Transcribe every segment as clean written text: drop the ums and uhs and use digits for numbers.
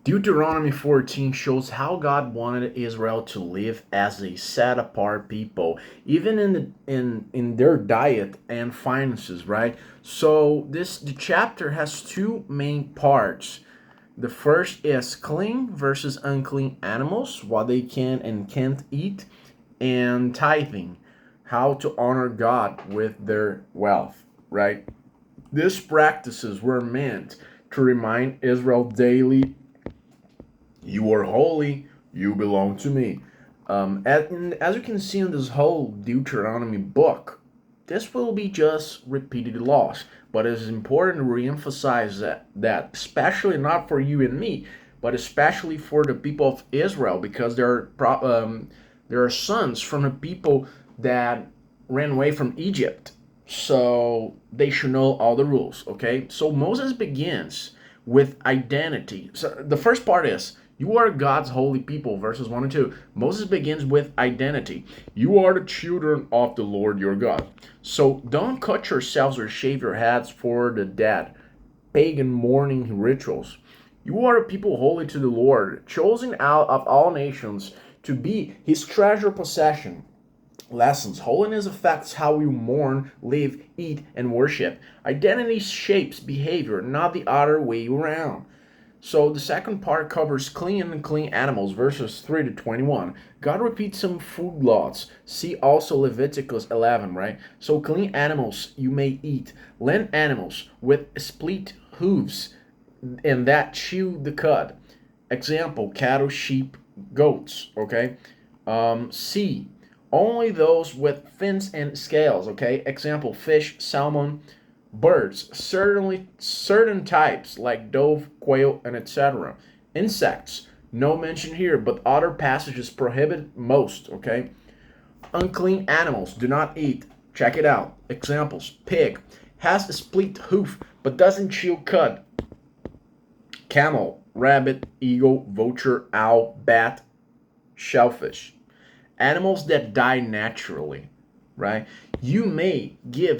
Deuteronomy 14 shows how God wanted Israel to live as a set apart people, even in their diet and finances, right? So the chapter has two main parts. The first is clean versus unclean animals, what they can and can't eat, and tithing, how to honor God with their wealth, right? These practices were meant to remind Israel daily, you are holy, you belong to me. As you can see in this whole Deuteronomy book, this will be just repeated laws, but it is important to reemphasize that especially not for you and me, but especially for the people of Israel, because there are sons from the people that ran away from Egypt, so they should know all the rules. Okay, so Moses begins with identity. So the first part is, you are God's holy people, verses 1 and 2. Moses begins with identity. You are the children of the Lord your God. So don't cut yourselves or shave your heads for the dead, pagan mourning rituals. You are a people holy to the Lord, chosen out of all nations to be his treasure possession. Lessons. Holiness affects how we mourn, live, eat, and worship. Identity shapes behavior, not the other way around. So the second part covers clean and unclean animals, verses 3 to 21. God repeats some food laws. See also Leviticus 11, right? So clean animals you may eat. Land animals with split hooves and that chew the cud. Example, cattle, sheep, goats, okay? C, only those with fins and scales, okay? Example, fish, salmon, birds, certainly certain types like dove, quail, and etc. Insects, no mention here, but other passages prohibit most, okay? Unclean animals, do not eat. Check it out. Examples, pig has a split hoof but doesn't chew cud. Camel, rabbit, eagle, vulture, owl, bat, shellfish. Animals that die naturally, right? You may give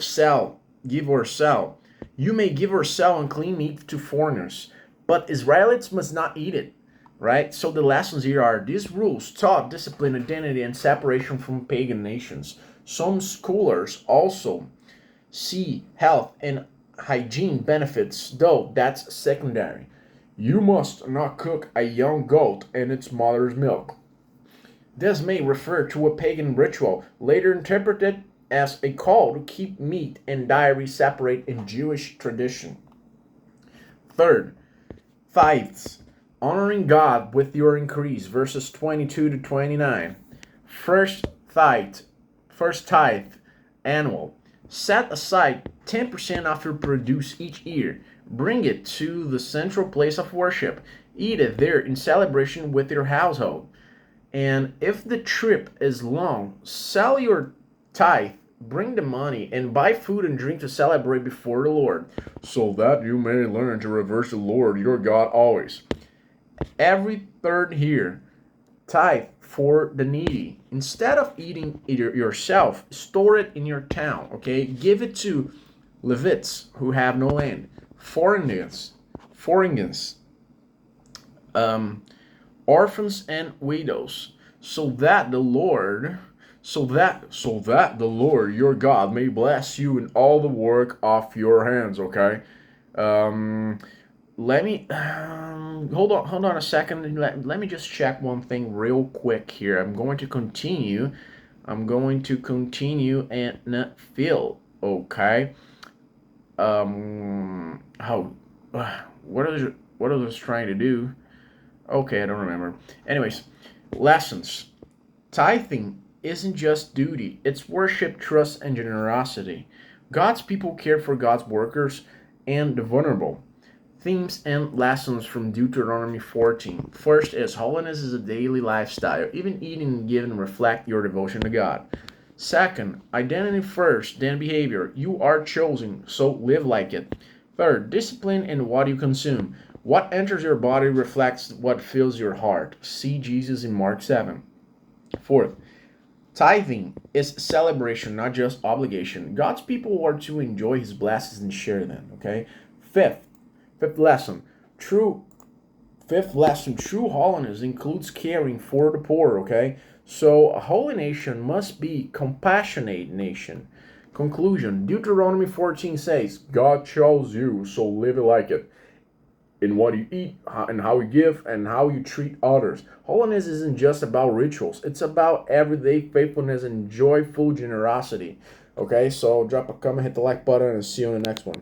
or sell. You may give or sell unclean meat to foreigners, but Israelites must not eat it, right? So the lessons here are these rules taught discipline, identity, and separation from pagan nations. Some scholars also see health and hygiene benefits, though that's secondary. You must not cook a young goat in its mother's milk. This may refer to a pagan ritual, later interpreted as a call to keep meat and dairy separate in Jewish tradition. Third, tithes, honoring God with your increase, verses 22 to 29. First tithe, first tithe, annual. Set aside 10% of your produce each year. Bring it to the central place of worship. Eat it there in celebration with your household. And if the trip is long, sell your tithe, bring the money, and buy food and drink to celebrate before the Lord, so that you may learn to reverence the Lord your God always. Every third here, tithe for the needy. Instead of eating it yourself, store it in your town, okay? Give it to Levites who have no land, foreigners, um, orphans and widows, so that the Lord so that the Lord your God may bless you in all the work of your hands. Okay. Um, let me hold on a second. Let me just check one thing real quick here. I'm going to continue. And not feel okay. How what are those trying to do? Okay, I don't remember. Anyways, lessons. Tithing isn't just duty, it's worship, trust, and generosity. God's people care for God's workers and the vulnerable. Themes and lessons from Deuteronomy 14. First is holiness is a daily lifestyle. Even eating and giving reflect your devotion to God. Second, identity first, then behavior. You are chosen, so live like it. Third, discipline in what you consume. What enters your body reflects what fills your heart. See Jesus in Mark 7. Fourth, tithing is celebration, not just obligation. God's people are to enjoy his blessings and share them, okay? Fifth lesson, true fifth lesson, true holiness includes caring for the poor, okay? So a holy nation must be compassionate nation. Conclusion, Deuteronomy 14 says, God chose you, so live like it. In what you eat, and how you give, and how you treat others. Holiness isn't just about rituals, it's about everyday faithfulness and joyful generosity. Okay, so drop a comment, hit the like button, and see you in the next one.